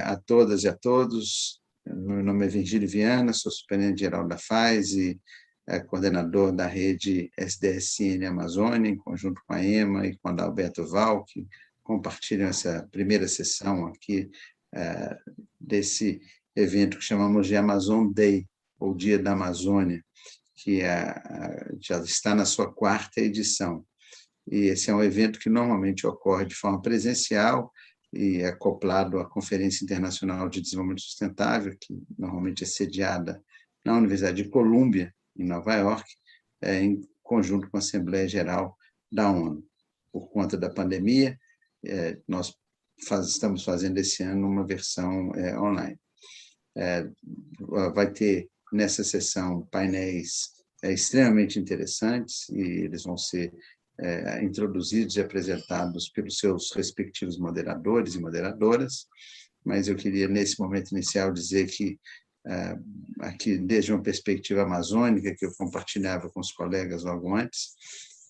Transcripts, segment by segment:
a todas e a todos. Meu nome é Virgílio Viana, sou superintendente-geral da FAES e coordenador da rede SDSN Amazônia, em conjunto com a EMA e com a Adalberto Val, que compartilham essa primeira sessão aqui desse evento que chamamos de Amazon Day, ou Dia da Amazônia, que já está na sua 4ª edição. E esse é um evento que normalmente ocorre de forma presencial e é acoplado à Conferência Internacional de Desenvolvimento Sustentável, que normalmente é sediada na Universidade de Colômbia, em Nova York, em conjunto com a Assembleia Geral da ONU. Por conta da pandemia, nós estamos fazendo esse ano uma versão online. Vai ter nessa sessão painéis extremamente interessantes e eles vão ser introduzidos e apresentados pelos seus respectivos moderadores e moderadoras, mas eu queria, nesse momento inicial, dizer que, aqui, desde uma perspectiva amazônica, que eu compartilhava com os colegas logo antes,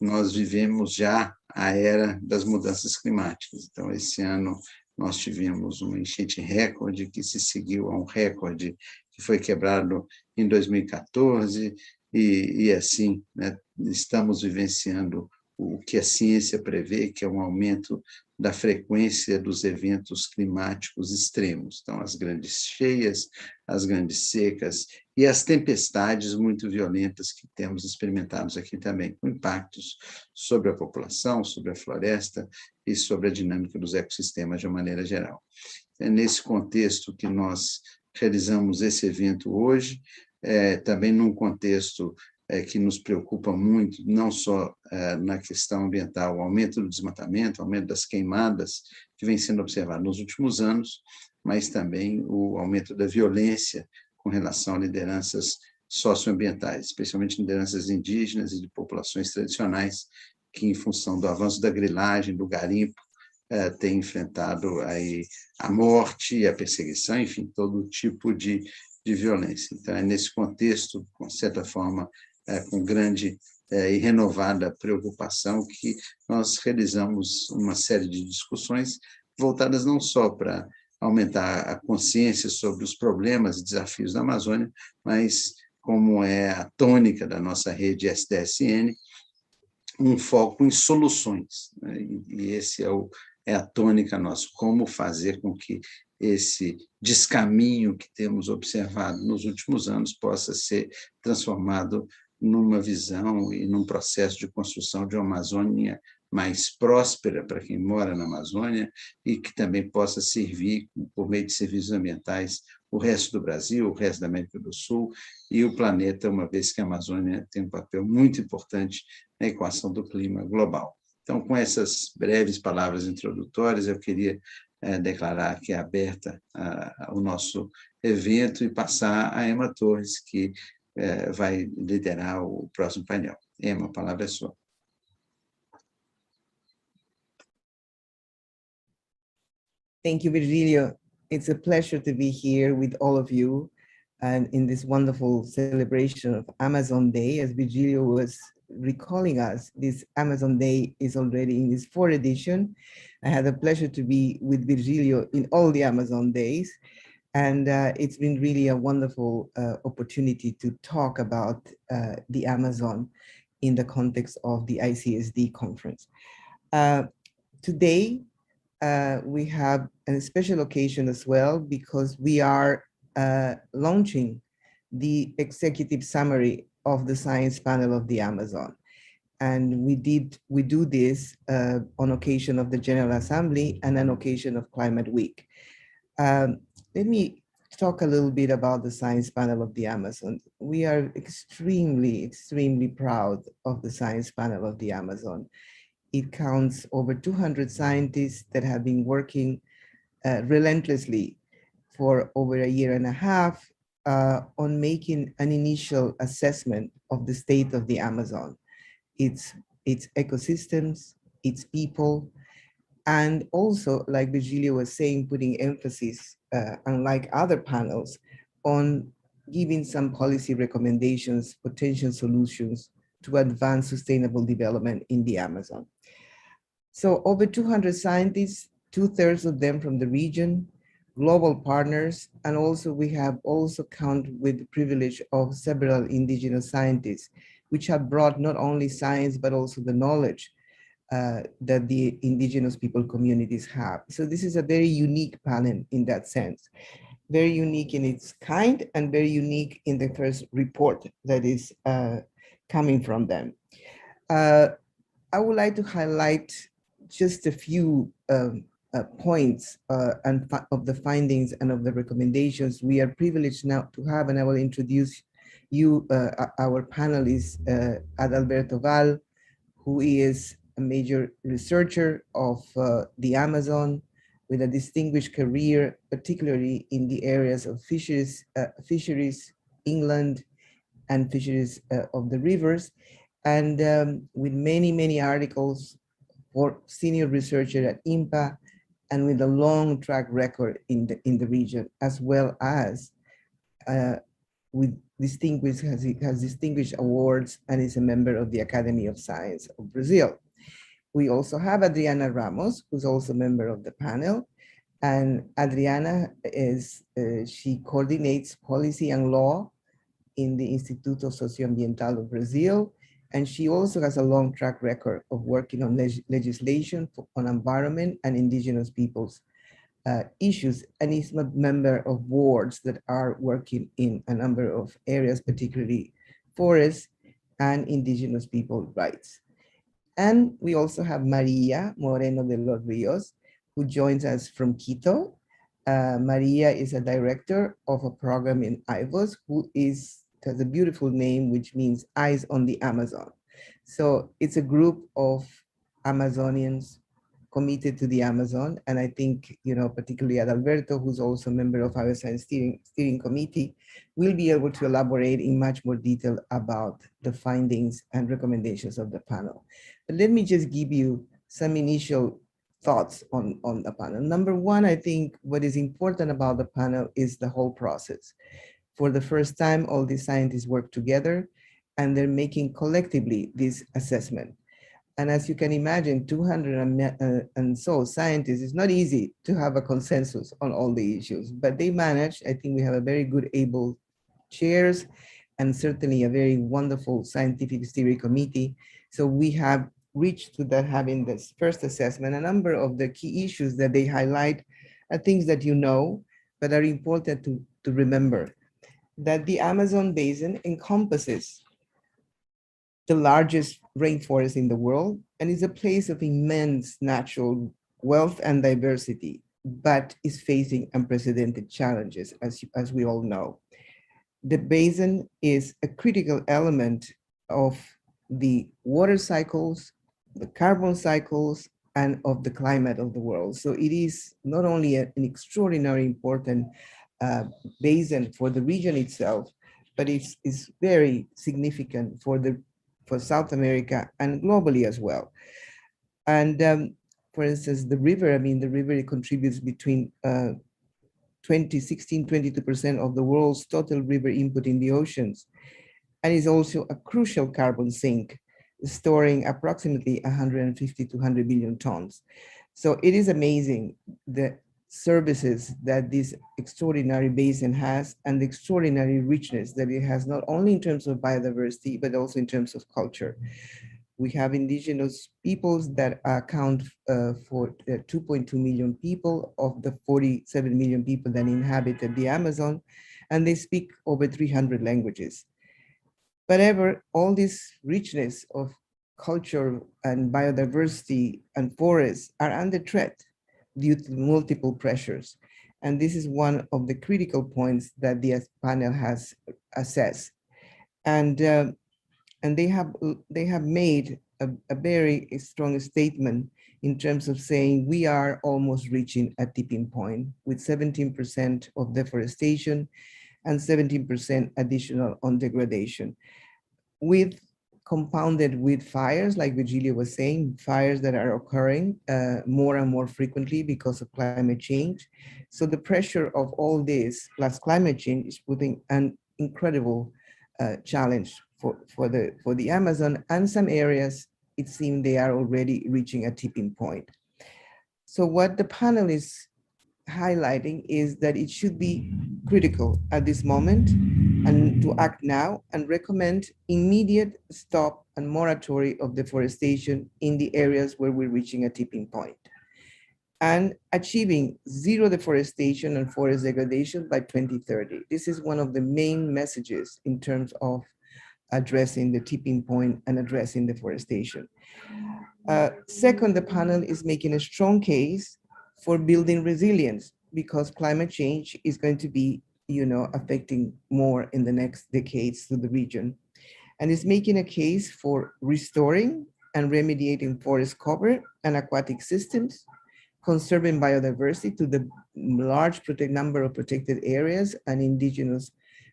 nós vivemos já a era das mudanças climáticas. Então, esse ano, nós tivemos uma enchente recorde, que se seguiu a um recorde que foi quebrado em 2014, e assim, né, estamos vivenciando o que a ciência prevê, que é um aumento da frequência dos eventos climáticos extremos. Então, as grandes cheias, as grandes secas e as tempestades muito violentas que temos experimentados aqui também, com impactos sobre a população, sobre a floresta e sobre a dinâmica dos ecossistemas de uma maneira geral. É nesse contexto que nós realizamos esse evento hoje, também num contexto que nos preocupa muito, não só na questão ambiental, o aumento do desmatamento, o aumento das queimadas, que vem sendo observado nos últimos anos, mas também o aumento da violência com relação a lideranças socioambientais, especialmente lideranças indígenas e de populações tradicionais, que, em função do avanço da grilagem, do garimpo, têm enfrentado aí a morte e a perseguição, enfim, todo tipo de violência. Então, é nesse contexto, com certa forma, com grande e renovada preocupação, que nós realizamos uma série de discussões voltadas não só para aumentar a consciência sobre os problemas e desafios da Amazônia, mas, como é a tônica da nossa rede SDSN, um foco em soluções, né? E esse é a tônica nossa, como fazer com que esse descaminho que temos observado nos últimos anos possa ser transformado numa visão e num processo de construção de uma Amazônia mais próspera para quem mora na Amazônia e que também possa servir, por meio de serviços ambientais, o resto do Brasil, o resto da América do Sul e o planeta, uma vez que a Amazônia tem um papel muito importante na equação do clima global. Então, com essas breves palavras introdutórias, eu queria declarar que é aberta o nosso evento e passar a Emma Torres, que vai liderar o próximo painel. Emma, a palavra é sua. Thank you, Virgilio. It's a pleasure to be here with all of you and in this wonderful celebration of Amazon Day. As Virgilio was recalling us, this Amazon Day is already in its 4th edition. I had the pleasure to be with Virgilio in all the Amazon Days. And it's been really a wonderful opportunity to talk about the Amazon in the context of the ICSD conference. Today, we have a special occasion as well, because we are launching the executive summary of the Science Panel of the Amazon. And we do this on occasion of the General Assembly and an occasion of Climate Week. Let me talk a little bit about the Science Panel of the Amazon. We are extremely, extremely proud of the Science Panel of the Amazon. It counts over 200 scientists that have been working relentlessly for over a year and a half on making an initial assessment of the state of the Amazon, its ecosystems, its people, and also, like Virgilio was saying, putting emphasis, unlike other panels, on giving some policy recommendations, potential solutions to advance sustainable development in the Amazon. So over 200 scientists, 2/3 of them from the region, global partners, and also we have also count with the privilege of several indigenous scientists, which have brought not only science, but also the knowledge that the indigenous people communities have. So this is a very unique panel in that sense, very unique in its kind and very unique in the first report that is coming from them. I would like to highlight just a few points of the findings and of the recommendations we are privileged now to have, and I will introduce you, our panelist, Adalberto Val, who is a major researcher of the Amazon with a distinguished career, particularly in the areas of fisheries, inland, and fisheries of the rivers, and with many, many articles for senior researcher at INPA, and with a long track record in the region, as well as with has distinguished awards and is a member of the Academy of Science of Brazil. We also have Adriana Ramos, who's also a member of the panel. And Adriana she coordinates policy and law in the Instituto Socioambiental of Brazil. And she also has a long track record of working on legislation on environment and indigenous peoples issues, and is a member of boards that are working in a number of areas, particularly forests and indigenous people rights. And we also have Maria Moreno de Lorrios, who joins us from Quito. Maria is a director of a program in IVOS, who has a beautiful name, which means Eyes on the Amazon. So it's a group of Amazonians committed to the Amazon. And I think, particularly Adalberto, who's also a member of our science steering committee, will be able to elaborate in much more detail about the findings and recommendations of the panel. But let me just give you some initial thoughts on the panel. Number one, I think what is important about the panel is the whole process. For the first time, all these scientists work together and they're making collectively this assessment. And as you can imagine, 200 and so scientists, it's not easy to have a consensus on all the issues, but they managed. I think we have a very good, able chairs and certainly a very wonderful scientific steering committee. So we have reached to that, having this first assessment. A number of the key issues that they highlight are things that you know, but are important to remember. That the Amazon basin encompasses the largest rainforest in the world, and is a place of immense natural wealth and diversity, but is facing unprecedented challenges, as we all know. The basin is a critical element of the water cycles, the carbon cycles, and of the climate of the world. So it is not only an extraordinary important basin for the region itself, but it's very significant for South America and globally as well. And for instance, the river contributes between 22% of the world's total river input in the oceans, and is also a crucial carbon sink, storing approximately 150 to 100 million tons. So it is amazing the services that this extraordinary basin has and the extraordinary richness that it has, not only in terms of biodiversity, but also in terms of culture. We have indigenous peoples that account for 2.2 million people of the 47 million people that inhabit the Amazon, and they speak over 300 languages. However, all this richness of culture and biodiversity and forests are under threat due to multiple pressures. And this is one of the critical points that the panel has assessed. And they have made a very strong statement in terms of saying we are almost reaching a tipping point with 17% of deforestation and 17% additional on degradation, with compounded with fires, like Virgilio was saying, fires that are occurring more and more frequently because of climate change. So the pressure of all this plus climate change is putting an incredible challenge for the Amazon, and some areas, it seems they are already reaching a tipping point. So what the panel is highlighting is that it should be critical at this moment and to act now and recommend immediate stop and moratorium of deforestation in the areas where we're reaching a tipping point, and achieving zero deforestation and forest degradation by 2030. This is one of the main messages in terms of addressing the tipping point and addressing deforestation. Second, the panel is making a strong case for building resilience because climate change is going to be, affecting more in the next decades to the region. And is making a case for restoring and remediating forest cover and aquatic systems, conserving biodiversity to the large number of protected areas and indigenous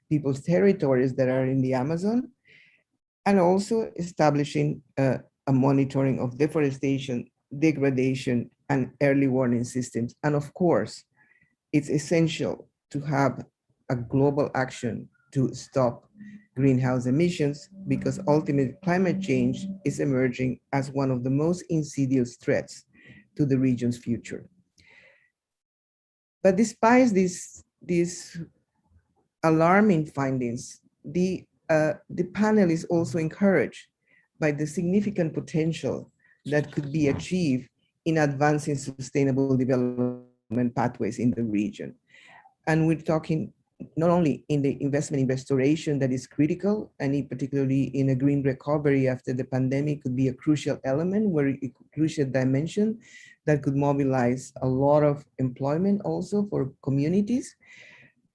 people's territories that are in the Amazon, and also establishing a monitoring of deforestation, degradation, and early warning systems. And of course, it's essential to have a global action to stop greenhouse emissions because ultimately climate change is emerging as one of the most insidious threats to the region's future. But despite these alarming findings, the panel is also encouraged by the significant potential that could be achieved in advancing sustainable development pathways in the region. And we're talking not only in the investment in restoration that is critical, and particularly in a green recovery after the pandemic could be a crucial element, where a crucial dimension that could mobilize a lot of employment also for communities,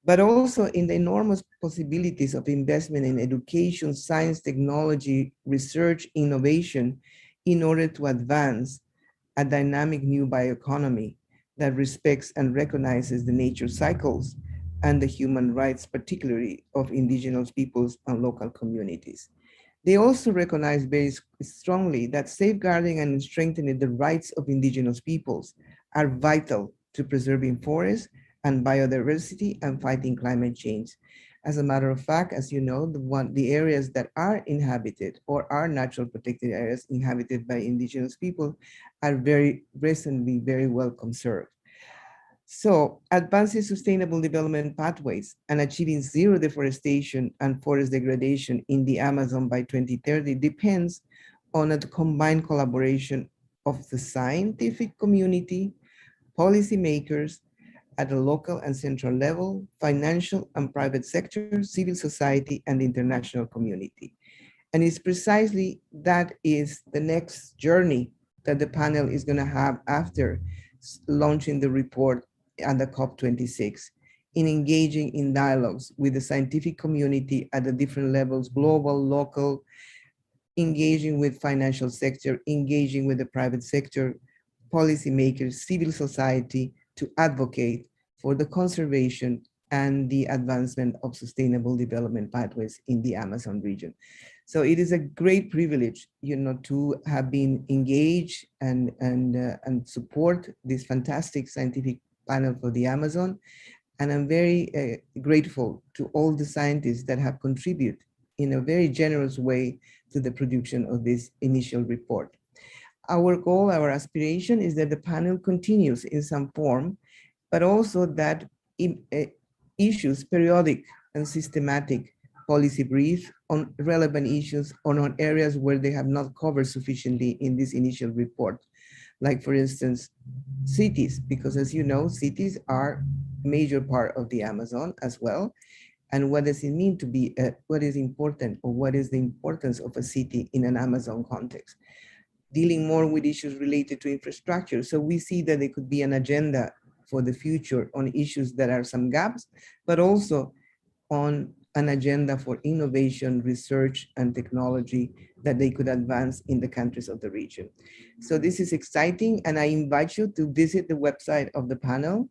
but also in the enormous possibilities of investment in education, science, technology, research, innovation, in order to advance a dynamic new bioeconomy that respects and recognizes the nature cycles and the human rights, particularly of indigenous peoples and local communities. They also recognize very strongly that safeguarding and strengthening the rights of indigenous peoples are vital to preserving forests and biodiversity and fighting climate change. As a matter of fact, as you know, the areas that are inhabited or are natural protected areas inhabited by indigenous people are very recently very well conserved. So advancing sustainable development pathways and achieving zero deforestation and forest degradation in the Amazon by 2030 depends on a combined collaboration of the scientific community, policymakers at the local and central level, financial and private sector, civil society, and the international community. And it's precisely that is the next journey that the panel is going to have after launching the report at the COP26, in engaging in dialogues with the scientific community at the different levels, global, local, engaging with financial sector, engaging with the private sector, policymakers, civil society, to advocate for the conservation and the advancement of sustainable development pathways in the Amazon region. So it is a great privilege, to have been engaged and support this fantastic scientific panel for the Amazon. And I'm very grateful to all the scientists that have contributed in a very generous way to the production of this initial report. Our goal, our aspiration is that the panel continues in some form, but also that issues periodic and systematic policy brief on relevant issues or on areas where they have not covered sufficiently in this initial report. Like for instance, cities, because as you know, cities are a major part of the Amazon as well. And what does it mean to be, what is important, or what is the importance of a city in an Amazon context? Dealing more with issues related to infrastructure. So we see that there could be an agenda for the future on issues that are some gaps, but also on an agenda for innovation, research, and technology that they could advance in the countries of the region. So this is exciting, and I invite you to visit the website of the panel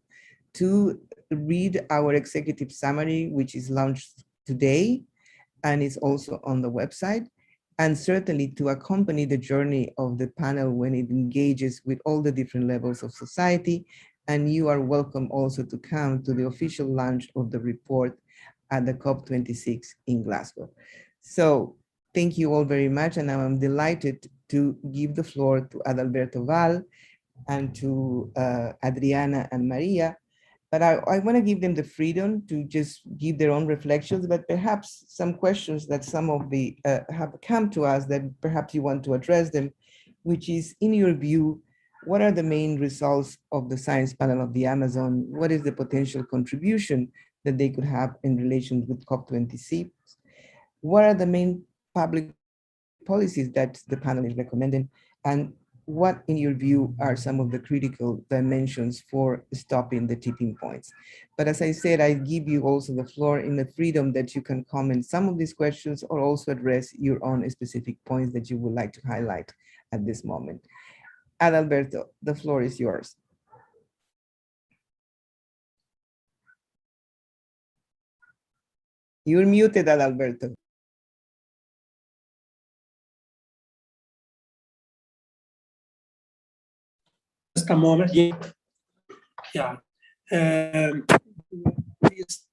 to read our executive summary, which is launched today, and is also on the website, and certainly to accompany the journey of the panel when it engages with all the different levels of society. And you are welcome also to come to the official launch of the report at the COP26 in Glasgow. So thank you all very much, and I'm delighted to give the floor to Adalberto Val and to Adriana and Maria But I want to give them the freedom to just give their own reflections, but perhaps some questions that some of the have come to us that perhaps you want to address them, which is, in your view, what are the main results of the Science Panel of the Amazon? What is the potential contribution that they could have in relation with COP26? What are the main public policies that the panel is recommending? And what, in your view, are some of the critical dimensions for stopping the tipping points? But as I said, I give you also the floor in the freedom that you can comment some of these questions or also address your own specific points that you would like to highlight at this moment. Adalberto, the floor is yours. You're muted, Adalberto. Just a moment. Yeah. It's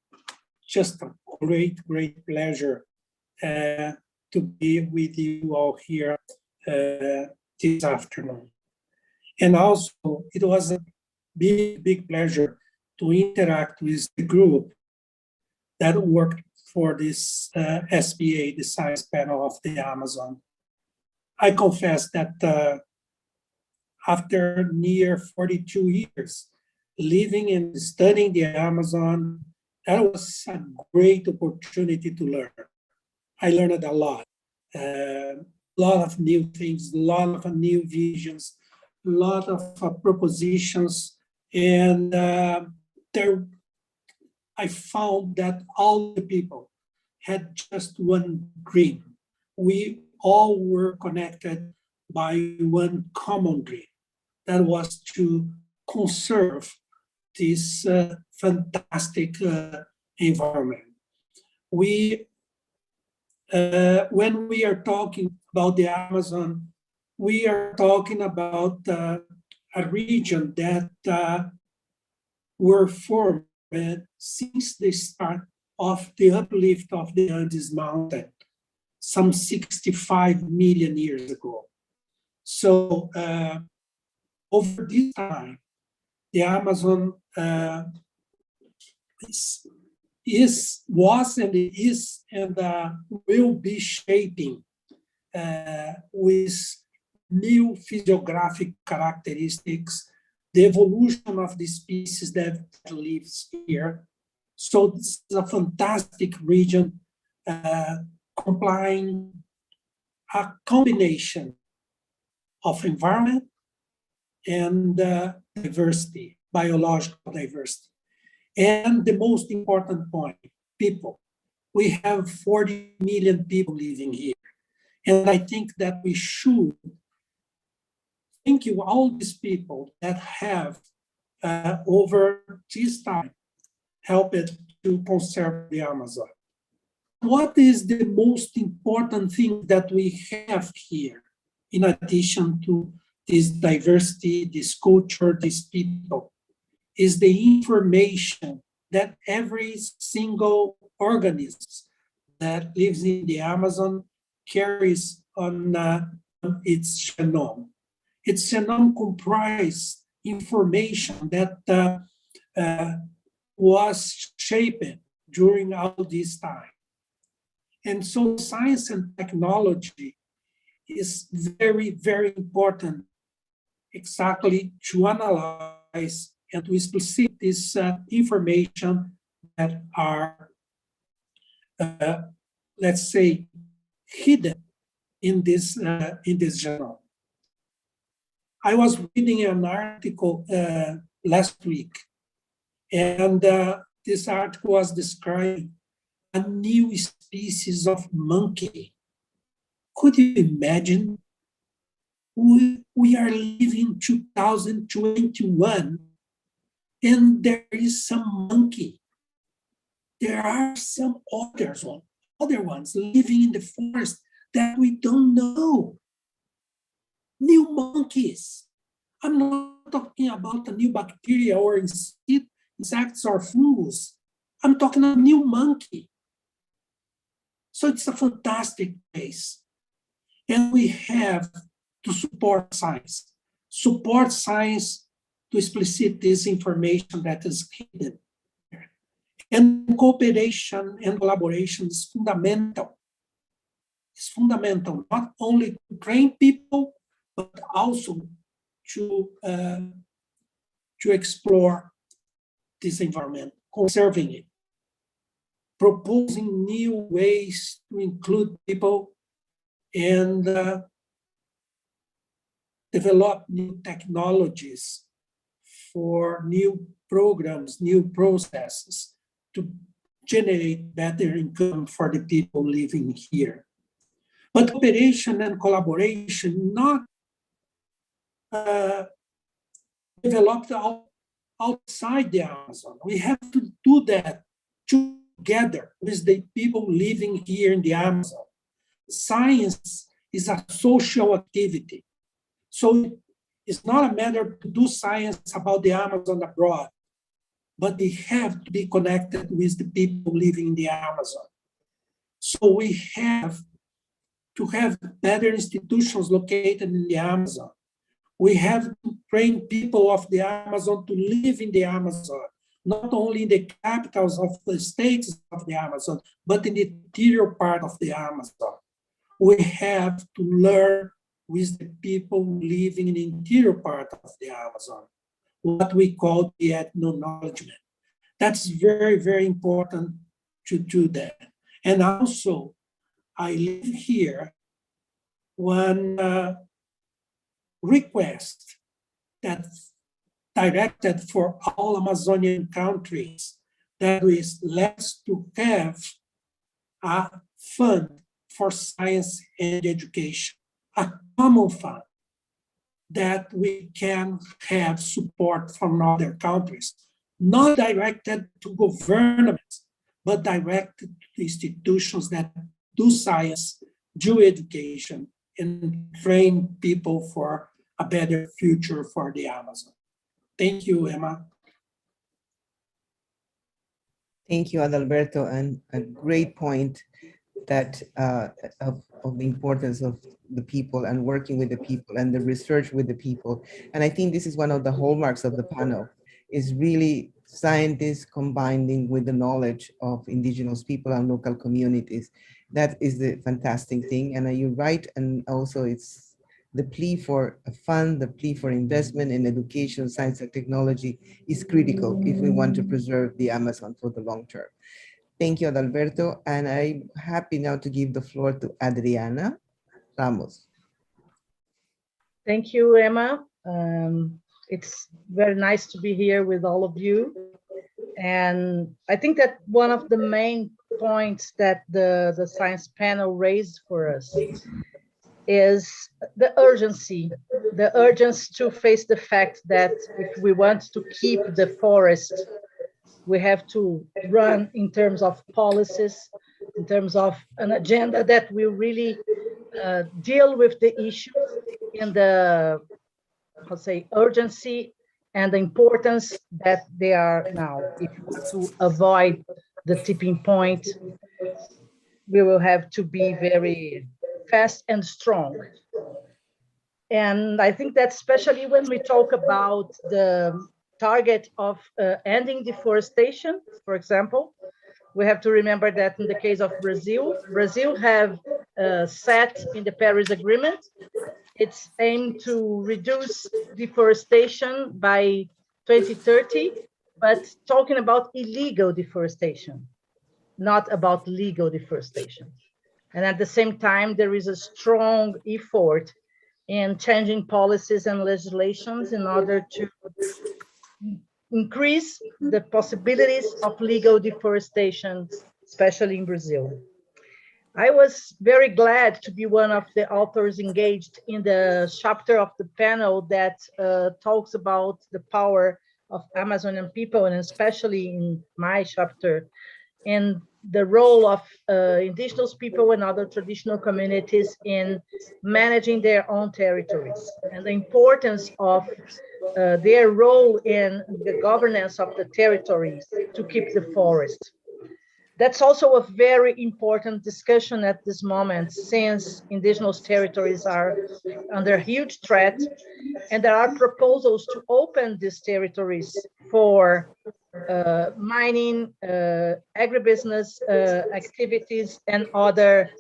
just a great pleasure to be with you all here this afternoon. And also, it was a big pleasure to interact with the group that worked for this SPA, the Science Panel of the Amazon. I confess that after near 42 years living and studying the Amazon, that was a great opportunity to learn. I learned a lot of new things, a lot of new visions, a lot of propositions, and there I found that all the people had just one dream. We all were connected by one common dream. That was to conserve this fantastic environment. When we are talking about the Amazon, we are talking about a region that were formed since the start of the uplift of the Andes Mountain, some 65 million years ago. So over this time, the Amazon was and is and will be shaping with new physiographic characteristics, the evolution of the species that lives here. So this is a fantastic region complying a combination of environment and diversity, biological diversity. And the most important point, people. We have 40 million people living here. And I think that we should thank you all these people that have over this time helped to conserve the Amazon. What is the most important thing that we have here, in addition to this diversity, this culture, these people, is the information that every single organism that lives in the Amazon carries on its genome. Its genome comprises information that was shaped during all this time. And so science and technology is very important exactly to analyze and to explicit this information that are, let's say, hidden in this genome. I was reading an article last week, and this article was describing a new species of monkey. Could you imagine? We are living 2021, and there is some monkey. There are some other ones living in the forest that we don't know. New monkeys. I'm not talking about a new bacteria or insects or fungus. I'm talking a new monkey. So it's a fantastic place. And we have to support science to explicit this information that is hidden. And cooperation and collaboration is fundamental. It's fundamental, not only to train people, but also to explore this environment, conserving it, proposing new ways to include people, and develop new technologies for new programs, new processes to generate better income for the people living here. But cooperation and collaboration not developed outside the Amazon. We have to do that together with the people living here in the Amazon. Science is a social activity. So it's not a matter to do science about the Amazon abroad, but they have to be connected with the people living in the Amazon. So we have to have better institutions located in the Amazon. We have to train people of the Amazon to live in the Amazon, not only in the capitals of the states of the Amazon, but in the interior part of the Amazon. We have to learn with the people living in the interior part of the Amazon, what we call the ethno-knowledgement. That's very, very important to do that. And also, I live here one request that's directed for all Amazonian countries, that is, let's to have a fund for science and education, a common fund that we can have support from other countries, not directed to governments, but directed to institutions that do science, do education, and train people for a better future for the Amazon. Thank you, Emma. Thank you, Adalberto, and a great point that of the importance of the people and working with the people and the research with the people. And I think this is one of the hallmarks of the panel, is really scientists combining with the knowledge of indigenous people and local communities. That is the fantastic thing. And you're right, and also it's the plea for a fund, the plea for investment in education, science, and technology is critical if we want to preserve the Amazon for the long term. Thank you, Adalberto. And I'm happy now to give the floor to Adriana Ramos. Thank you, Emma. It's very nice to be here with all of you. And I think that one of the main points that the science panel raised for us is the urgency to face the fact that if we want to keep the forest, we have to run in terms of policies, in terms of an agenda that will really deal with the issue in the, I'll say, urgency and the importance that they are now. If we want to avoid the tipping point, we will have to be very fast and strong. And I think that especially when we talk about the target of ending deforestation, for example, we have to remember that in the case of Brazil, Brazil have set in the Paris Agreement its aim to reduce deforestation by 2030, but talking about illegal deforestation, not about legal deforestation. And at the same time, there is a strong effort in changing policies and legislations in order to increase the possibilities of legal deforestation, especially in Brazil. I was very glad to be one of the authors engaged in the chapter of the panel that talks about the power of Amazonian people, and especially in my chapter, and the role of indigenous people and other traditional communities in managing their own territories, and the importance of their role in the governance of the territories to keep the forest. That's also a very important discussion at this moment, since indigenous territories are under huge threat, and there are proposals to open these territories for mining, agribusiness activities, and other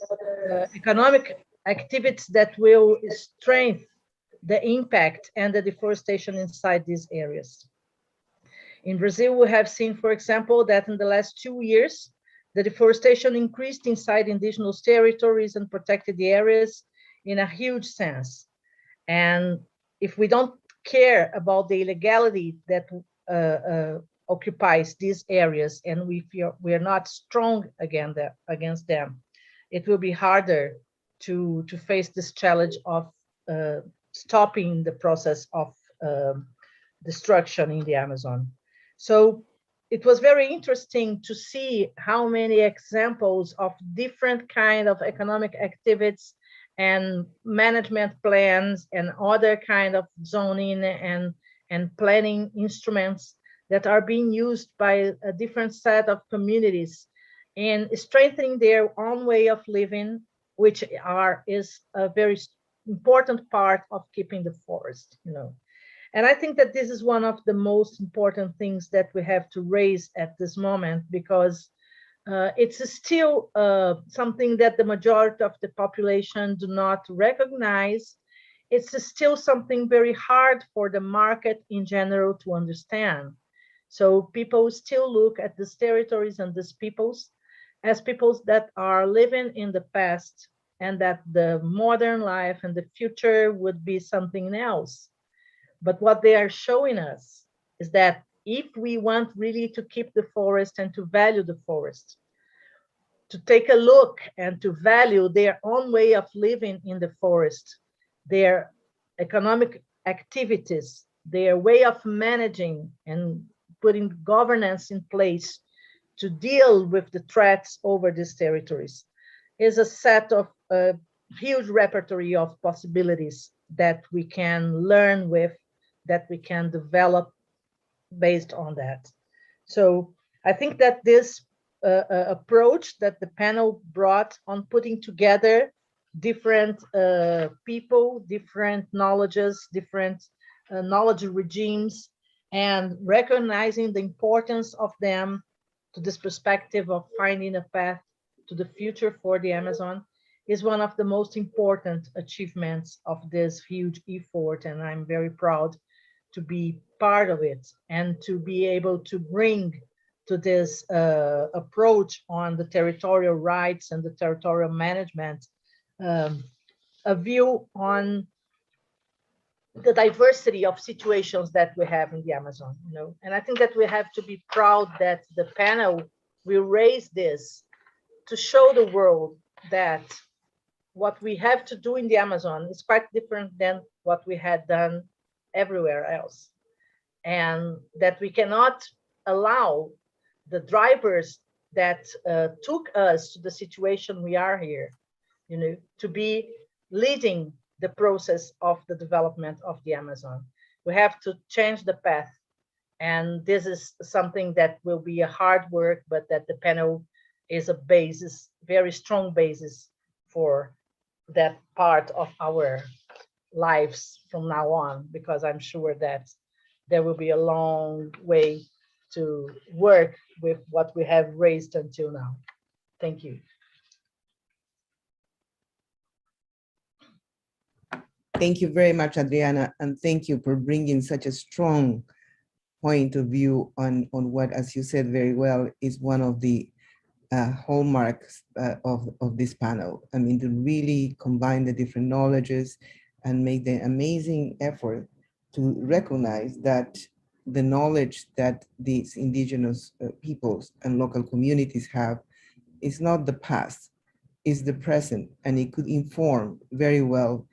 economic activities that will strengthen the impact and the deforestation inside these areas. In Brazil, we have seen, for example, that in the last 2 years, the deforestation increased inside indigenous territories and protected areas in a huge sense. And if we don't care about the illegality that occupies these areas, and we are not strong against them, it will be harder to face this challenge of stopping the process of destruction in the Amazon. So it was very interesting to see how many examples of different kind of economic activities and management plans and other kind of zoning and planning instruments that are being used by a different set of communities in strengthening their own way of living, which is a very important part of keeping the forest, you know. And I think that this is one of the most important things that we have to raise at this moment, because it's still something that the majority of the population do not recognize. It's still something very hard for the market in general to understand. So people still look at these territories and these peoples as peoples that are living in the past, and that the modern life and the future would be something else. But what they are showing us is that if we want really to keep the forest and to value the forest, to take a look and to value their own way of living in the forest, their economic activities, their way of managing and putting governance in place to deal with the threats over these territories, is a set of a huge repertoire of possibilities that we can learn with, that we can develop based on that. So I think that this approach that the panel brought on putting together different people, different knowledges, different knowledge regimes, and recognizing the importance of them to this perspective of finding a path to the future for the Amazon is one of the most important achievements of this huge effort. And I'm very proud to be part of it and to be able to bring to this approach on the territorial rights and the territorial management a view on the diversity of situations that we have in the Amazon, you know. And I think that we have to be proud that the panel will raise this to show the world that what we have to do in the Amazon is quite different than what we had done everywhere else. And that we cannot allow the drivers that took us to the situation we are here, you know, to be leading the process of the development of the Amazon. We have to change the path. And this is something that will be a hard work, but that the panel is a basis, very strong basis for that part of our lives from now on, because I'm sure that there will be a long way to work with what we have raised until now. Thank you. Thank you very much, Adriana, and thank you for bringing such a strong point of view on what, as you said very well, is one of the hallmarks of this panel. I mean, to really combine the different knowledges and make the amazing effort to recognize that the knowledge that these indigenous peoples and local communities have is not the past, is the present, and it could inform very well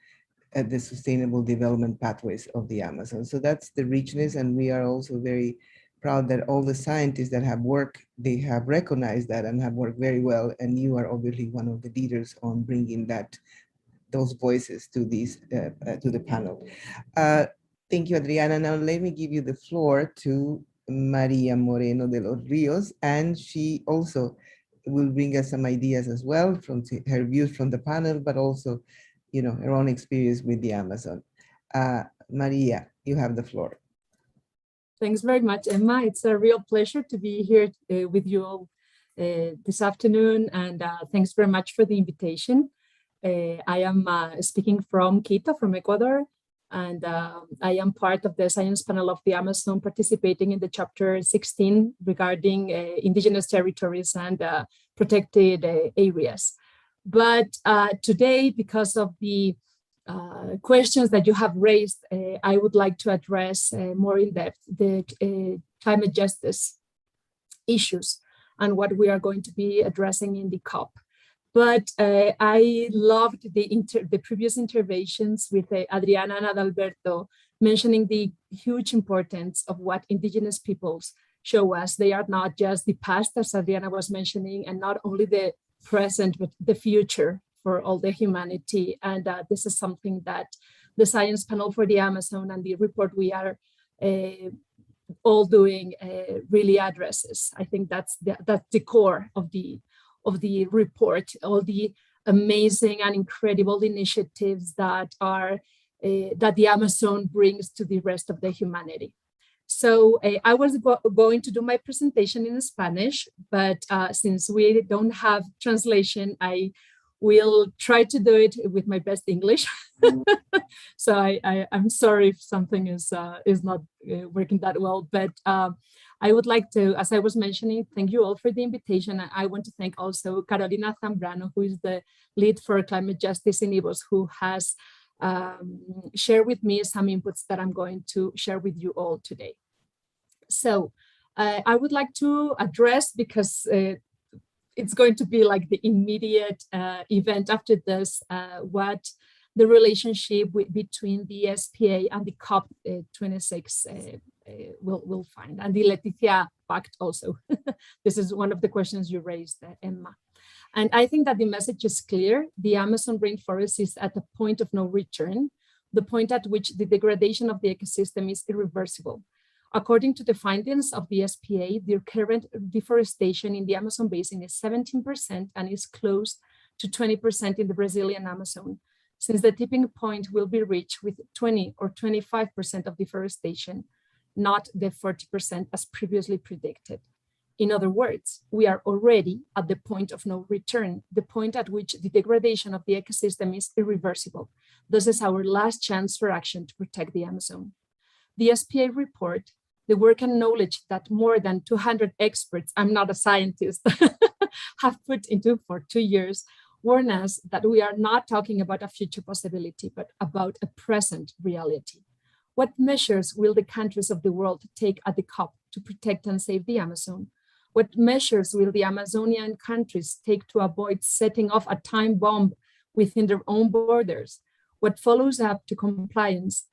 the sustainable development pathways of the Amazon. So that's the richness, and we are also very proud that all the scientists that have worked, they have recognized that and have worked very well, and you are obviously one of the leaders on bringing those voices to the panel. Thank you, Adriana. Now let me give you the floor to Maria Moreno de Lorrios, and she also will bring us some ideas as well from her views from the panel, but also, you know, her own experience with the Amazon. Maria, you have the floor. Thanks very much, Emma. It's a real pleasure to be here with you all this afternoon, and thanks very much for the invitation. I am speaking from Quito, from Ecuador, and I am part of the science panel of the Amazon, participating in the chapter 16 regarding indigenous territories and protected areas. But today, because of the questions that you have raised, I would like to address more in depth the climate justice issues and what we are going to be addressing in the COP. But I loved the previous interventions with Adriana and Adalberto, mentioning the huge importance of what indigenous peoples show us. They are not just the past, as Adriana was mentioning, and not only the present, but the future for all the humanity. And this is something that the Science Panel for the Amazon and the report we are all doing really addresses. I think that's the core of the report, all the amazing and incredible initiatives that are that the Amazon brings to the rest of the humanity. So I was going to do my presentation in Spanish, but since we don't have translation, I will try to do it with my best English. So I'm sorry if something is not working that well, but I would like to, as I was mentioning, thank you all for the invitation. I want to thank also Carolina Zambrano, who is the lead for climate justice in IVOS, who has shared with me some inputs that I'm going to share with you all today. So I would like to address, because it's going to be like the immediate event after this, what the relationship between the SPA and the COP26 will find, and the Leticia Pact also. This is one of the questions you raised, Emma. And I think that the message is clear. The Amazon rainforest is at a point of no return, the point at which the degradation of the ecosystem is irreversible. According to the findings of the SPA, the current deforestation in the Amazon basin is 17% and is close to 20% in the Brazilian Amazon, since the tipping point will be reached with 20 or 25% of deforestation, not the 40% as previously predicted. In other words, we are already at the point of no return, the point at which the degradation of the ecosystem is irreversible. This is our last chance for action to protect the Amazon. The SPA report, the work and knowledge that more than 200 experts, I'm not a scientist, have put into for 2 years, warn us that we are not talking about a future possibility, but about a present reality. What measures will the countries of the world take at the COP to protect and save the Amazon? What measures will the Amazonian countries take to avoid setting off a time bomb within their own borders? What follows up to compliance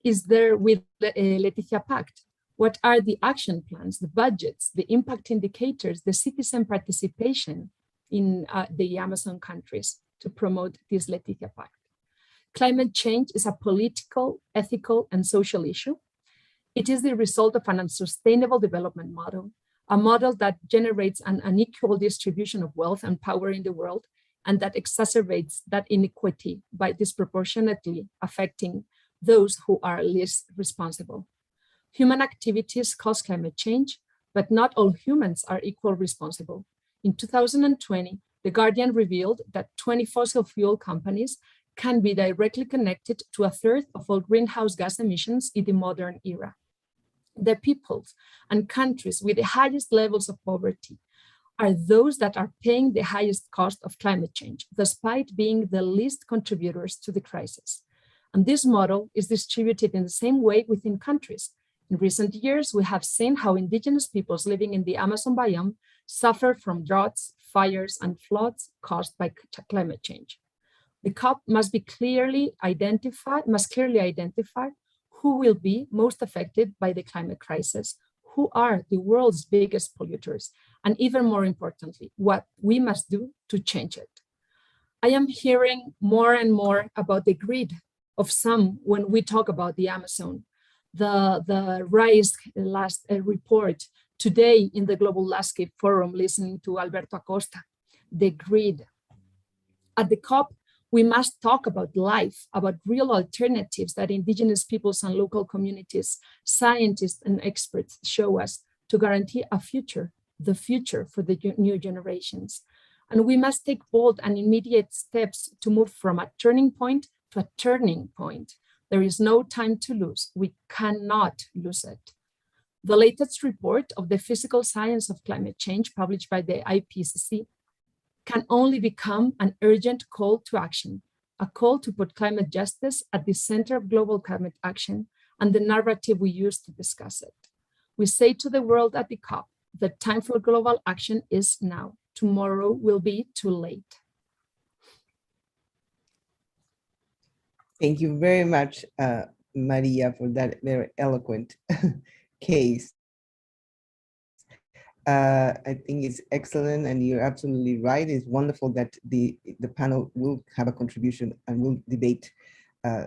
is there with the Leticia Pact? What are the action plans, the budgets, the impact indicators, the citizen participation in the Amazon countries to promote this Leticia Pact? Climate change is a political, ethical, and social issue. It is the result of an unsustainable development model, a model that generates an unequal distribution of wealth and power in the world, and that exacerbates that inequity by disproportionately affecting those who are least responsible. Human activities cause climate change, but not all humans are equally responsible. In 2020, The Guardian revealed that 20 fossil fuel companies can be directly connected to a third of all greenhouse gas emissions in the modern era. The peoples and countries with the highest levels of poverty are those that are paying the highest cost of climate change, despite being the least contributors to the crisis. And this model is distributed in the same way within countries. In recent years, we have seen how indigenous peoples living in the Amazon biome suffer from droughts, fires, and floods caused by climate change. The COP must clearly identify who will be most affected by the climate crisis, who are the world's biggest polluters, and even more importantly, what we must do to change it. I am hearing more and more about the greed of some when we talk about the Amazon. The RISE last report Today in the Global Landscape Forum, listening to Alberto Acosta, the grid. At the COP, we must talk about life, about real alternatives that indigenous peoples and local communities, scientists and experts show us to guarantee a future, the future for the new generations. And we must take bold and immediate steps to move from a turning point to a turning point. There is no time to lose. We cannot lose it. The latest report of the physical science of climate change, published by the IPCC, can only become an urgent call to action, a call to put climate justice at the center of global climate action and the narrative we use to discuss it. We say to the world at the COP, the time for global action is now. Tomorrow will be too late. Thank you very much, Maria, for that very eloquent case. I think it's excellent, and you're absolutely right. It's wonderful that the panel will have a contribution and will debate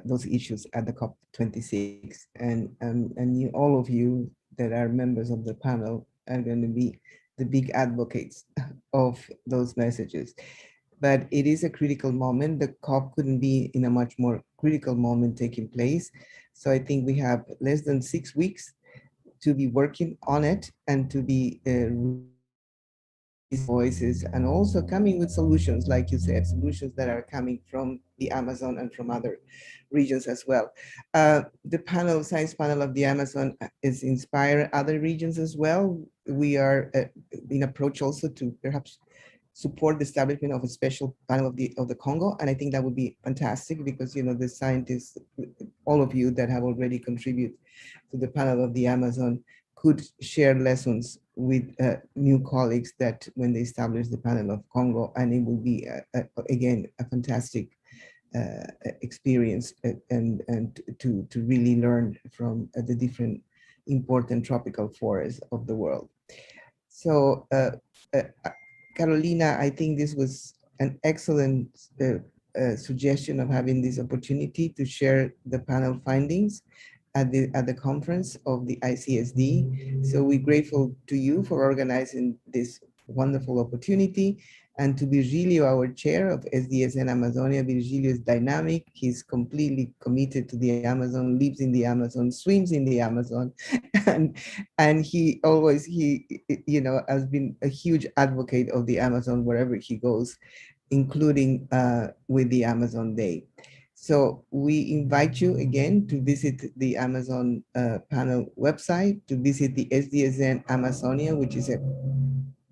those issues at the COP26. And you, all of you that are members of the panel are going to be the big advocates of those messages. But it is a critical moment. The COP couldn't be in a much more critical moment taking place. So I think we have less than 6 weeks to be working on it and to be voices and also coming with solutions, like you said, solutions that are coming from the Amazon and from other regions as well. The science panel of the Amazon is inspire other regions as well. We are being approached also to perhaps support the establishment of a special panel of the Congo, and I think that would be fantastic because the scientists, all of you that have already contributed to the panel of the Amazon, could share lessons with new colleagues that when they establish the panel of Congo, and it will be again a fantastic experience and to really learn from the different important tropical forests of the world. So. Carolina, I think this was an excellent suggestion of having this opportunity to share the panel findings at the conference of the ICSD. So we're grateful to you for organizing this wonderful opportunity, and to Virgilio, our chair of SDSN Amazonia. Virgilio is dynamic. He's completely committed to the Amazon, lives in the Amazon, swims in the Amazon, and he always, has been a huge advocate of the Amazon wherever he goes, including with the Amazon Day. So we invite you again to visit the Amazon panel website, to visit the SDSN Amazonia, which is a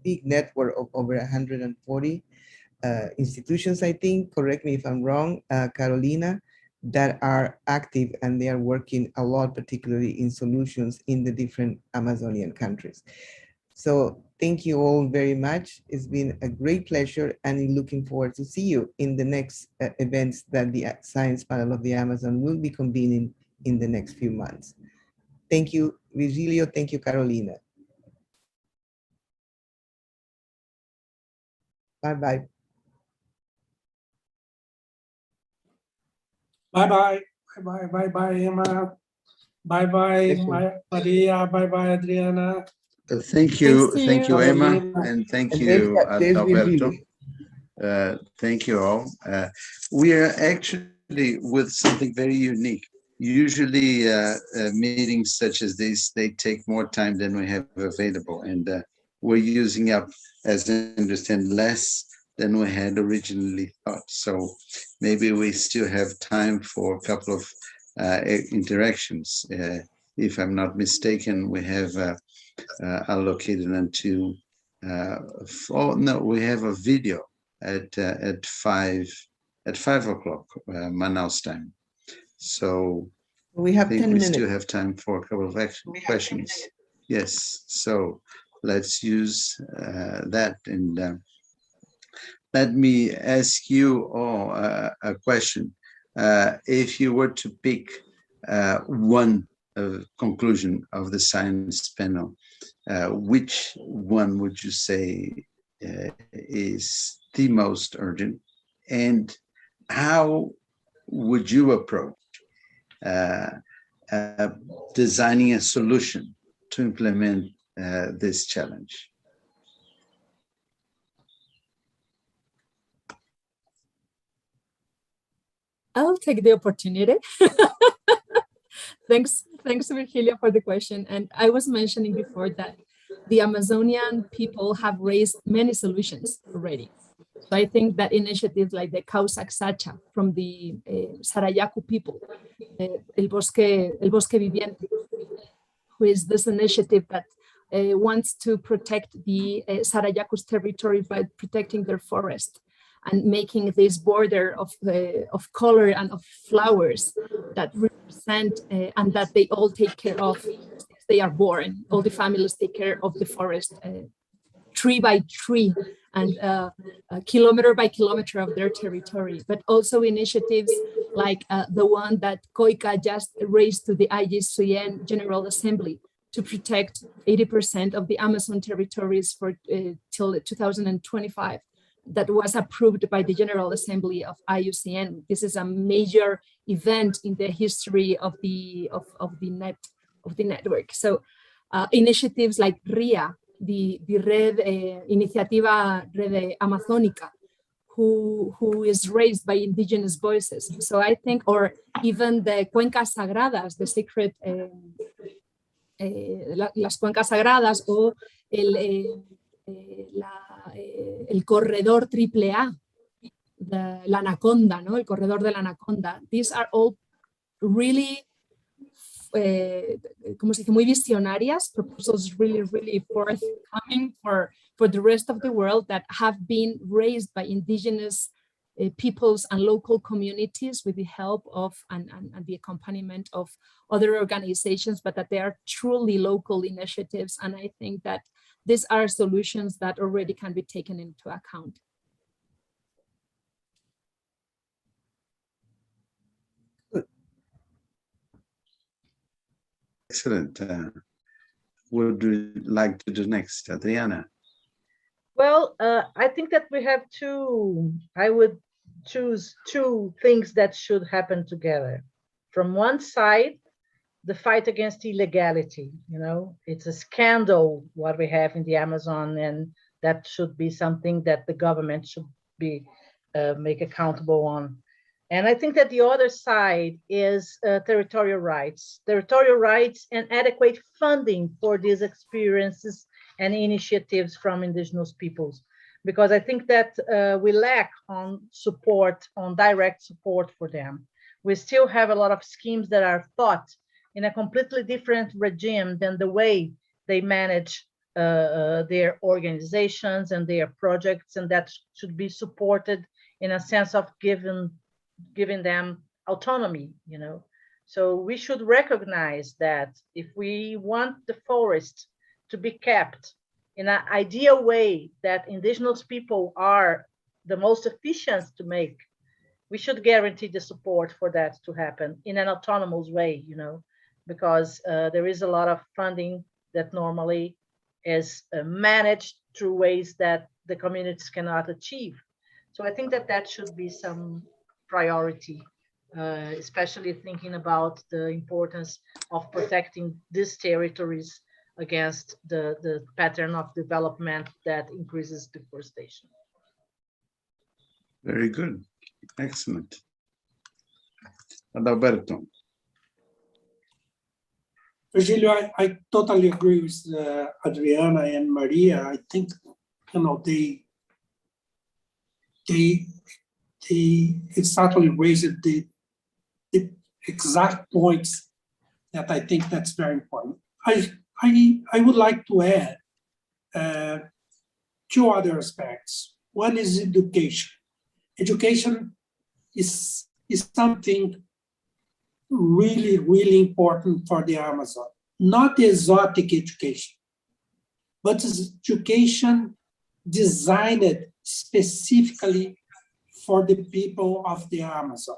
big network of over 140 institutions, I think, correct me if I'm wrong, Carolina, that are active, and they are working a lot, particularly in solutions in the different Amazonian countries. So thank you all very much. It's been a great pleasure, and looking forward to see you in the next events that the Science Panel of the Amazon will be convening in the next few months. Thank you, Virgilio. Thank you, Carolina. Bye-bye. Bye-bye. Bye-bye. Bye-bye, Emma. Bye-bye, Maria. Bye-bye, Adriana. Thank you, Emma, and thank you, Alberto. Thank you all. We are actually with something very unique. Usually meetings such as this, they take more time than we have available, and we're using up, as I understand, less than we had originally thought. So maybe we still have time for a couple of interactions. If I'm not mistaken, we have allocated until, we have a video at 5 o'clock Manaus time. So we have 10 minutes. We still have time for a couple of questions. Yes, so let's use that. And let me ask you all a question. If you were to pick one conclusion of the science panel, which one would you say is the most urgent, and how would you approach designing a solution to implement this challenge? I'll take the opportunity. Thanks, Virgilia, for the question. And I was mentioning before that the Amazonian people have raised many solutions already. So I think that initiatives like the Causac Sacha from the Sarayaku people, El Bosque Viviente, who is this initiative that wants to protect the Sarayaku's territory by protecting their forest and making this border of color and of flowers that represent and that they all take care of since they are born. All the families take care of the forest tree by tree and kilometer by kilometer of their territory, but also initiatives like the one that COICA just raised to the IUCN General Assembly to protect 80% of the Amazon territories for till 2025. That was approved by the General Assembly of IUCN. This is a major event in the history of the network. So initiatives like RIA, the Red Iniciativa Red Amazónica, who is raised by indigenous voices. So I think, or even the Cuencas Sagradas, the secret, las Cuencas Sagradas, o el corredor AAA, la Anaconda, ¿no? El corredor de la Anaconda. These are all really, como se dice, muy visionarias, proposals really forthcoming for the rest of the world that have been raised by indigenous peoples and local communities with the help of and the accompaniment of other organizations, but that they are truly local initiatives. And I think that these are solutions that already can be taken into account. Excellent. What would you like to do next, Adriana? Well, I think that we have I would choose two things that should happen together. From one side, the fight against illegality. You know, it's a scandal what we have in the Amazon, and that should be something that the government should be make accountable on. And I think that the other side is territorial rights and adequate funding for these experiences and initiatives from indigenous peoples, because I think that we lack on support, on direct support for them. We still have a lot of schemes that are thought in a completely different regime than the way they manage their organizations and their projects, and that should be supported in a sense of giving them autonomy, you know. So we should recognize that if we want the forest to be kept in an ideal way that indigenous people are the most efficient to make, we should guarantee the support for that to happen in an autonomous way, you know, because there is a lot of funding that normally is managed through ways that the communities cannot achieve. So I think that that should be some priority, especially thinking about the importance of protecting these territories against the pattern of development that increases deforestation. Very good. Excellent. Adalberto. Virgilio, I totally agree with Adriana and Maria. I think, you know, they exactly raised the exact points that I think that's very important. I would like to add two other aspects. One is education. Education is something really important for the Amazon. Not exotic education, but education designed specifically for the people of the Amazon.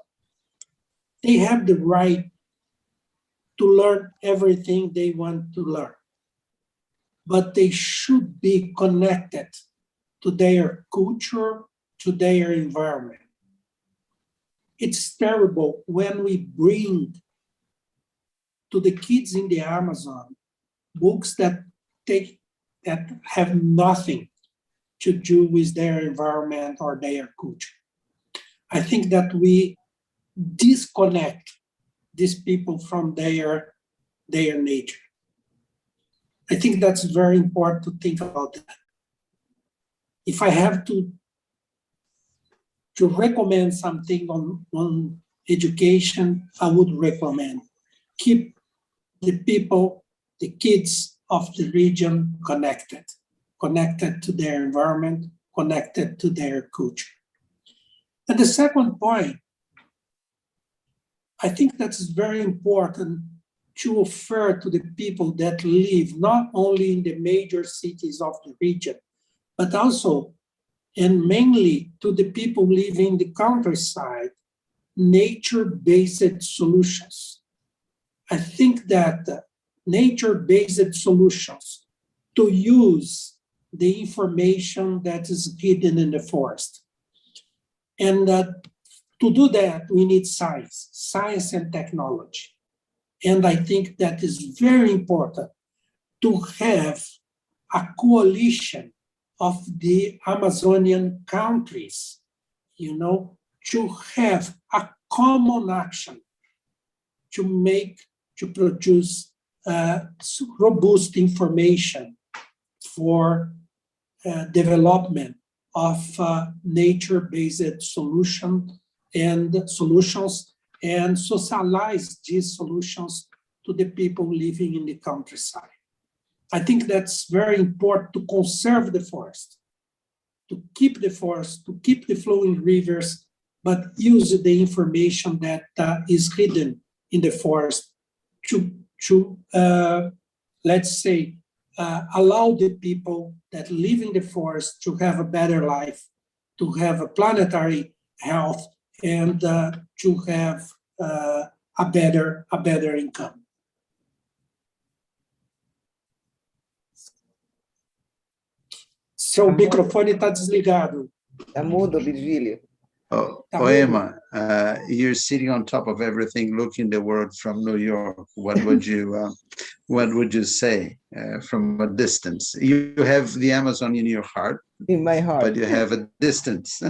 They have the right to learn everything they want to learn, but they should be connected to their culture, to their environment. It's terrible when we bring to the kids in the Amazon books that that have nothing to do with their environment or their culture. I think that we disconnect these people from their nature. I think that's very important to think about that. If I have to recommend something on education, I would recommend keep the people, the kids of the region connected to their environment, connected to their culture. And the second point, I think that's very important to offer to the people that live not only in the major cities of the region, but also and mainly to the people living in the countryside, nature-based solutions. I think that nature-based solutions to use the information that is hidden in the forest. And to do that, we need science and technology. And I think that is very important to have a coalition of the Amazonian countries, to have a common action to produce robust information for development of nature-based solutions and socialize these solutions to the people living in the countryside. I think that's very important to conserve the forest, to keep the forest, to keep the flowing rivers, but use the information that is hidden in the forest to let's say, allow the people that live in the forest to have a better life, to have a planetary health, and to have a better income. Seu microfone está desligado. Está mudo, Virgílio. Emma, you're sitting on top of everything, looking the world from New York. What would you say from a distance? You have the Amazon in your heart. In my heart. But you have a distance.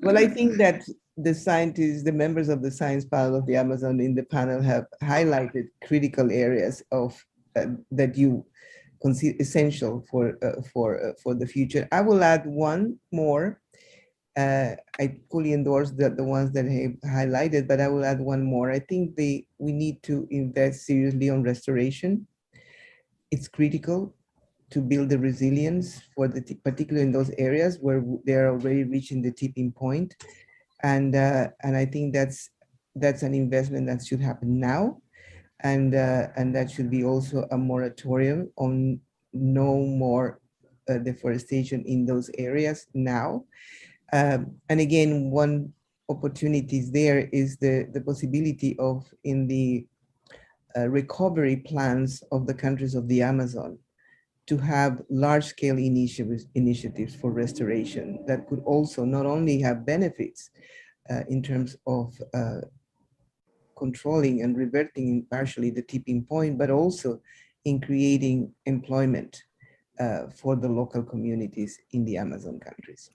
Well, I think that the scientists, the members of the science panel of the Amazon in the panel have highlighted critical areas of that you consider essential for the future. I will add one more. I fully endorse the ones that have highlighted, but I will add one more. I think we need to invest seriously on restoration. It's critical to build the resilience for particularly in those areas where they're already reaching the tipping point. And I think that's an investment that should happen now. And that should be also a moratorium on no more deforestation in those areas now. And again, one opportunity there is the possibility of in the recovery plans of the countries of the Amazon to have large-scale initiatives for restoration that could also not only have benefits in terms of controlling and reverting partially the tipping point, but also in creating employment for the local communities in the Amazon countries.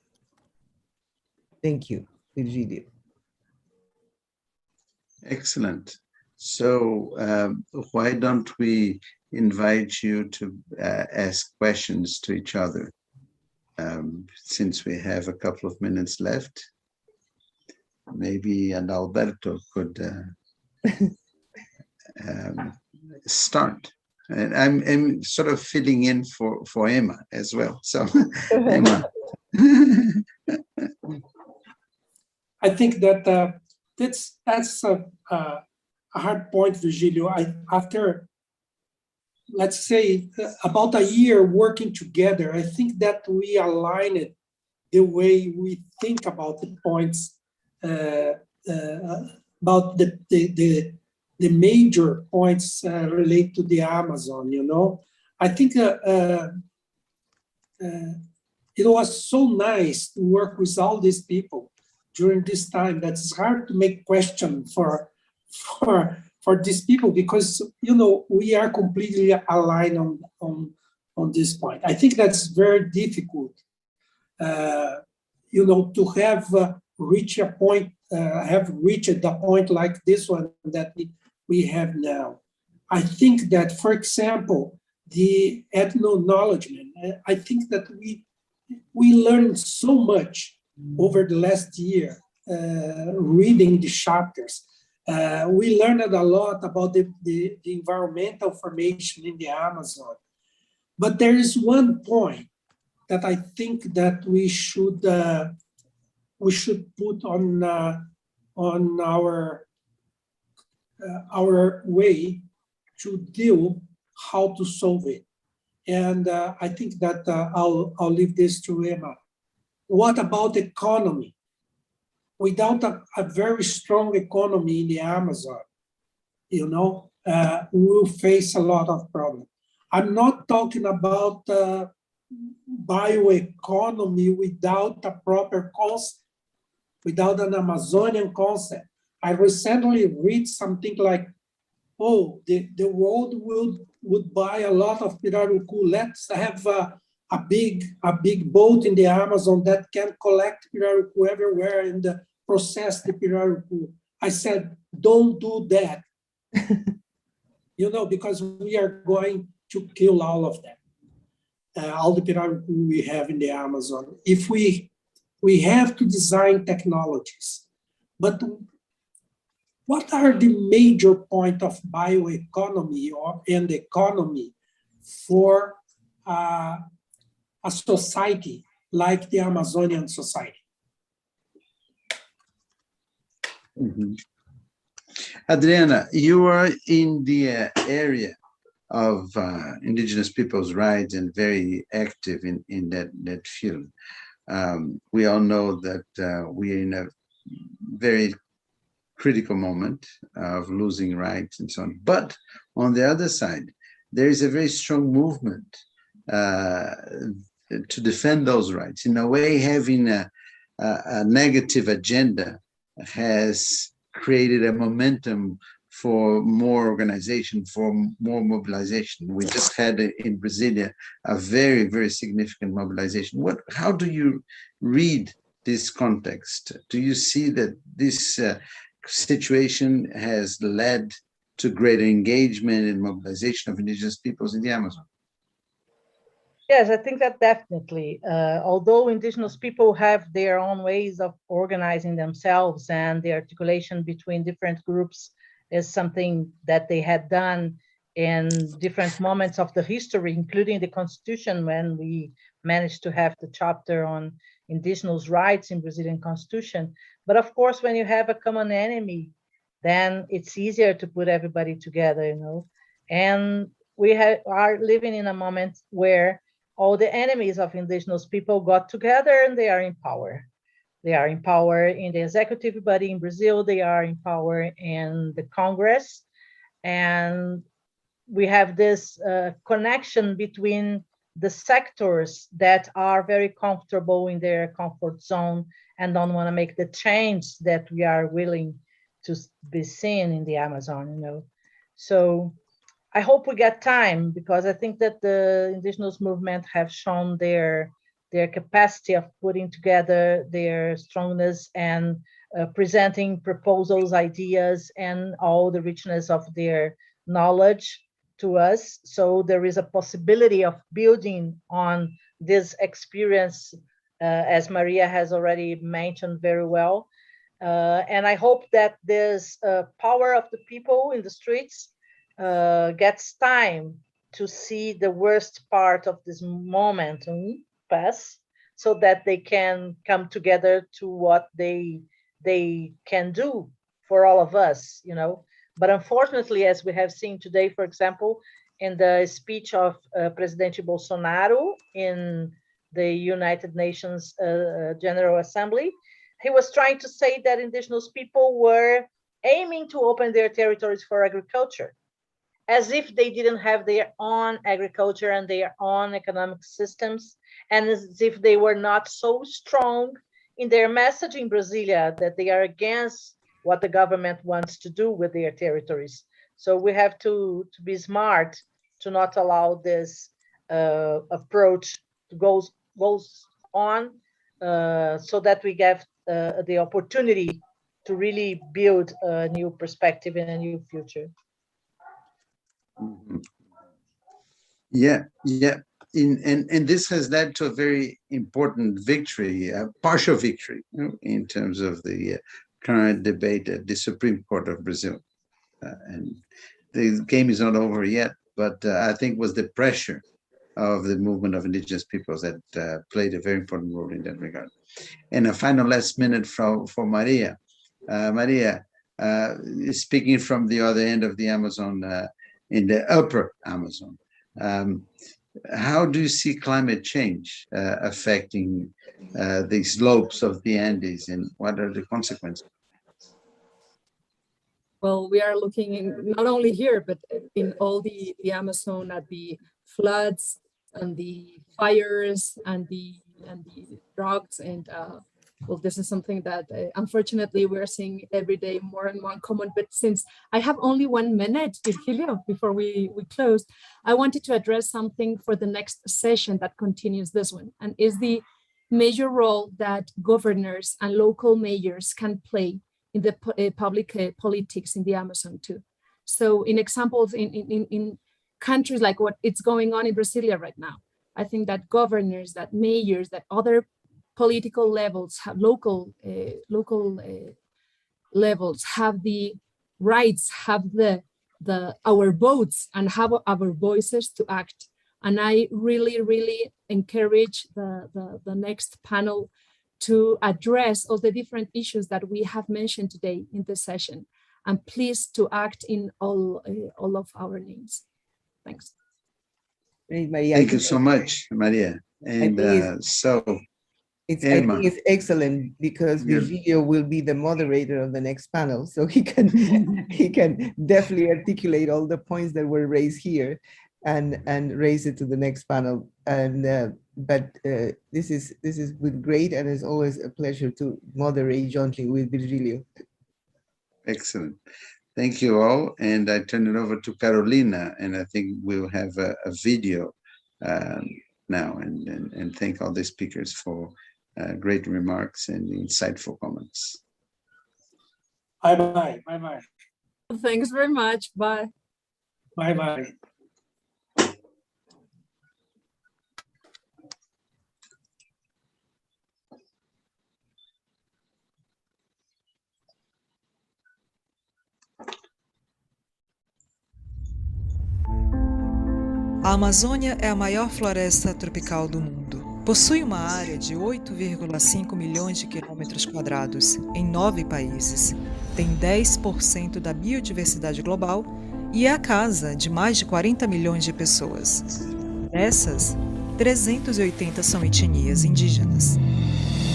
Thank you, Virgílio. Excellent. So why don't we invite you to ask questions to each other, since we have a couple of minutes left. Maybe Adalberto could start. And I'm sort of filling in for Emma as well. So Emma. I think that that's a hard point, Virgílio. After, let's say, about a year working together, I think that we aligned the way we think about the points, about the major points relate to the Amazon, I think it was so nice to work with all these people during this time that it's hard to make questions for for these people, because we are completely aligned on this point. I think that's very difficult, to have reached a point like this one that we have now. I think that, for example, the ethno-acknowledgement, I think that we learned so much over the last year reading the chapters. We learned a lot about the environmental formation in the Amazon. But there is one point that I think that we should put on our way to deal how to solve it. And I think that I'll leave this to Emma. What about economy? Without a very strong economy in the Amazon, we will face a lot of problems. I'm not talking about bioeconomy without a proper concept, without an Amazonian concept. I recently read something like, the world would buy a lot of pirarucu. Let's have a big boat in the Amazon that can collect pirarucu everywhere and process the pirarucu. I said, don't do that. Because we are going to kill all of them, all the pirarucu we have in the Amazon. If we have to design technologies, but what are the major points of bioeconomy and economy for a society like the Amazonian society? Mm-hmm. Adriana, you are in the area of indigenous people's rights and very active in that field. We all know that we are in a very critical moment of losing rights and so on. But on the other side, there is a very strong movement to defend those rights. In a way, having a negative agenda has created a momentum for more organization, for more mobilization. We just had in Brasilia a very, very significant mobilization. How do you read this context? Do you see that this situation has led to greater engagement and mobilization of indigenous peoples in the Amazon? Yes, I think that definitely. Although indigenous people have their own ways of organizing themselves, and the articulation between different groups is something that they had done in different moments of the history, including the Constitution, when we managed to have the chapter on indigenous rights in Brazilian Constitution. But of course, when you have a common enemy, then it's easier to put everybody together, And we are living in a moment where all the enemies of indigenous people got together and they are in power. They are in power in the executive body in Brazil. They are in power in the Congress. And we have this connection between the sectors that are very comfortable in their comfort zone and don't want to make the change that we are willing to be seen in the Amazon, So I hope we get time, because I think that the indigenous movement have shown their capacity of putting together their strongness and presenting proposals, ideas, and all the richness of their knowledge to us. So there is a possibility of building on this experience, as Maria has already mentioned very well. And I hope that this power of the people in the streets gets time to see the worst part of this moment pass, so that they can come together to what they can do for all of us, But unfortunately, as we have seen today, for example, in the speech of President Bolsonaro in the United Nations General Assembly, he was trying to say that indigenous people were aiming to open their territories for agriculture, as if they didn't have their own agriculture and their own economic systems, and as if they were not so strong in their message in Brasilia that they are against what the government wants to do with their territories. So we have to be smart to not allow this approach to goes on, so that we get the opportunity to really build a new perspective and a new future. Mhm. Yeah. And this has led to a very important victory, a partial victory, in terms of the current debate at the Supreme Court of Brazil. And the game is not over yet, but I think it was the pressure of the movement of indigenous peoples that played a very important role in that regard. And a final last minute for Maria. Maria, speaking from the other end of the Amazon, in the upper Amazon, how do you see climate change affecting the slopes of the Andes, and what are the consequences? Well, we are looking in, not only here, but in all the Amazon, at the floods and the fires and the droughts. And well, this is something that unfortunately we're seeing every day more and more common. But since I have only 1 minute, Virgilio, before we close, I wanted to address something for the next session that continues this one, and is the major role that governors and local mayors can play in the public politics in the Amazon too. So in examples in countries like what it's going on in Brasilia right now, I think that governors, that mayors, that other political levels, have local levels, have the rights, have our votes, and have our voices to act. And I really encourage the next panel to address all the different issues that we have mentioned today in this session, and please to act in all of our names. Thanks. Great, Maria. Thank you so much, Maria. And I think it's excellent, because Virgilio will be the moderator of the next panel, so he can definitely articulate all the points that were raised here and raise it to the next panel. And but this is with great, and it's always a pleasure to moderate jointly with Virgilio. Excellent. Thank you all. And I turn it over to Carolina, and I think we'll have a video now, and thank all the speakers for great remarks and insightful comments. Bye-bye. Thanks very much. Bye. Bye-bye. A Amazônia é a maior floresta tropical do mundo. Possui uma área de 8,5 milhões de quilômetros quadrados em 9 países. Tem 10% da biodiversidade global e é a casa de mais de 40 milhões de pessoas. Dessas, 380 são etnias indígenas.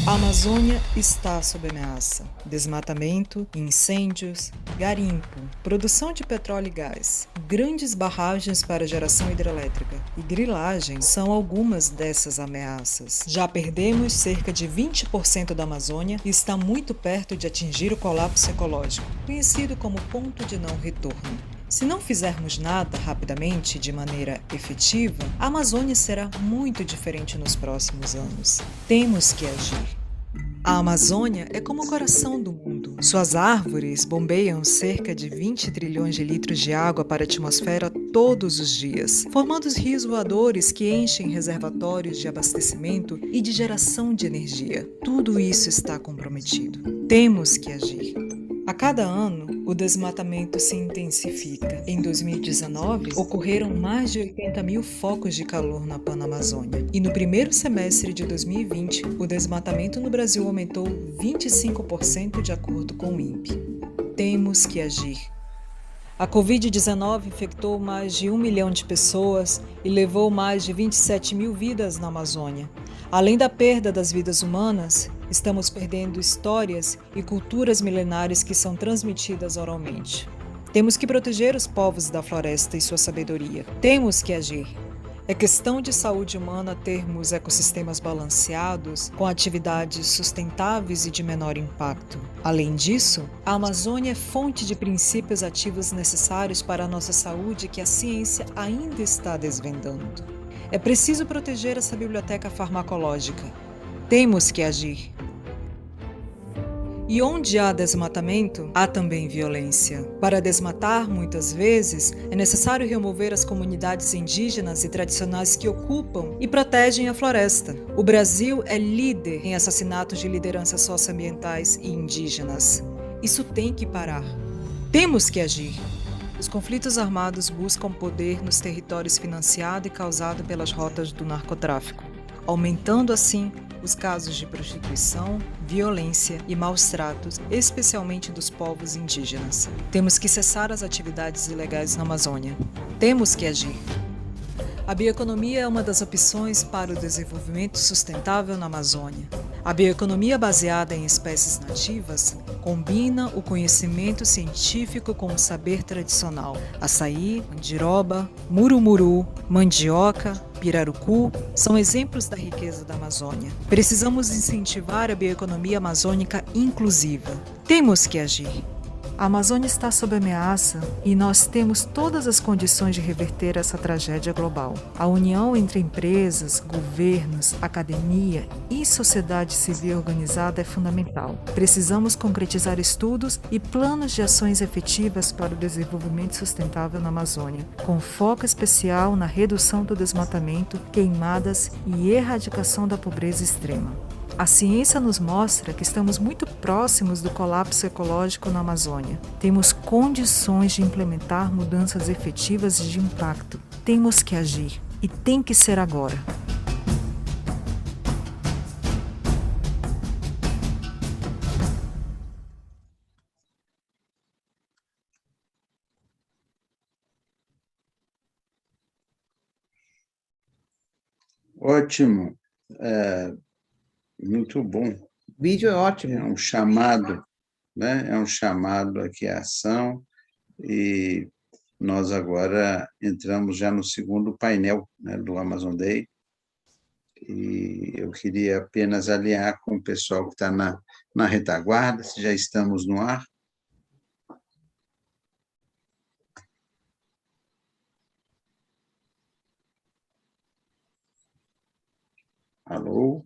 A Amazônia está sob ameaça. Desmatamento, incêndios, garimpo, produção de petróleo e gás, grandes barragens para geração hidrelétrica e grilagem são algumas dessas ameaças. Já perdemos cerca de 20% da Amazônia e está muito perto de atingir o colapso ecológico, conhecido como ponto de não retorno. Se não fizermos nada rapidamente, de maneira efetiva, a Amazônia será muito diferente nos próximos anos. Temos que agir. A Amazônia é como o coração do mundo. Suas árvores bombeiam cerca de 20 trilhões de litros de água para a atmosfera todos os dias, formando os rios voadores que enchem reservatórios de abastecimento e de geração de energia. Tudo isso está comprometido. Temos que agir. A cada ano, o desmatamento se intensifica. Em 2019, ocorreram mais de 80 mil focos de calor na Panamazônia. E no primeiro semestre de 2020, o desmatamento no Brasil aumentou 25% de acordo com o INPE. Temos que agir. A Covid-19 infectou mais de 1 milhão de pessoas e levou mais de 27 mil vidas na Amazônia. Além da perda das vidas humanas, estamos perdendo histórias e culturas milenares que são transmitidas oralmente. Temos que proteger os povos da floresta e sua sabedoria. Temos que agir. É questão de saúde humana termos ecossistemas balanceados, com atividades sustentáveis e de menor impacto. Além disso, a Amazônia é fonte de princípios ativos necessários para a nossa saúde que a ciência ainda está desvendando. É preciso proteger essa biblioteca farmacológica. Temos que agir. E onde há desmatamento, há também violência. Para desmatar, muitas vezes, é necessário remover as comunidades indígenas e tradicionais que ocupam e protegem a floresta. O Brasil é líder em assassinatos de lideranças socioambientais e indígenas. Isso tem que parar. Temos que agir. Os conflitos armados buscam poder nos territórios financiado e causado pelas rotas do narcotráfico, aumentando assim os casos de prostituição, violência e maus-tratos, especialmente dos povos indígenas. Temos que cessar as atividades ilegais na Amazônia. Temos que agir. A bioeconomia é uma das opções para o desenvolvimento sustentável na Amazônia. A bioeconomia baseada em espécies nativas combina o conhecimento científico com o saber tradicional. Açaí, mandiroba, murumuru, mandioca, pirarucu são exemplos da riqueza da Amazônia. Precisamos incentivar a bioeconomia amazônica inclusiva. Temos que agir. A Amazônia está sob ameaça e nós temos todas as condições de reverter essa tragédia global. A união entre empresas, governos, academia e sociedade civil organizada é fundamental. Precisamos concretizar estudos e planos de ações efetivas para o desenvolvimento sustentável na Amazônia, com foco especial na redução do desmatamento, queimadas e erradicação da pobreza extrema. A ciência nos mostra que estamos muito próximos do colapso ecológico na Amazônia. Temos condições de implementar mudanças efetivas e de impacto. Temos que agir e tem que ser agora. Ótimo, muito bom. Vídeo é ótimo. É um chamado, né? É um chamado aqui à ação e nós agora entramos já no segundo painel, né, do Amazon Day e eu queria apenas alinhar com o pessoal que está na retaguarda, se já estamos no ar. Alô?